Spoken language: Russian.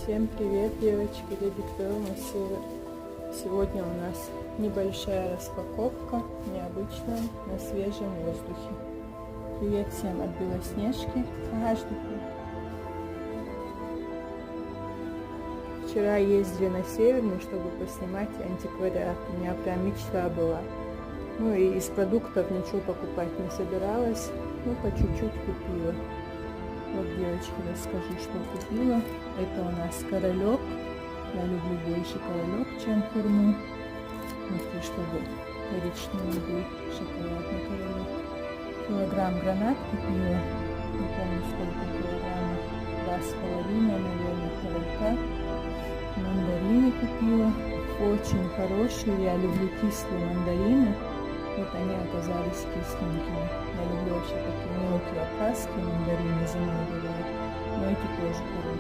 Всем привет, девочки, Лебедь на север. Сегодня у нас небольшая распаковка, необычная, на свежем воздухе. Привет всем от Белоснежки. Ага, жду. Вчера ездили на Северную, чтобы поснимать антиквариат. У меня прям мечта была. Ну и из продуктов ничего покупать не собиралась, но по чуть-чуть купила. Вот, девочки, расскажу, что купила. Это у нас королек. Я люблю больше королек, чем хурму. Внутри, чтобы коричневый был шоколадный королек. Килограмм гранат купила. Не помню, сколько килограммов. 2,5, наверное, королька. Мандарины купила. Очень хорошие. Я люблю кислые мандарины. Вот они оказались кисленькими. Я люблю вообще такие мелкие абхазские мандарины, зимой бывают. Но эти тоже хорошие.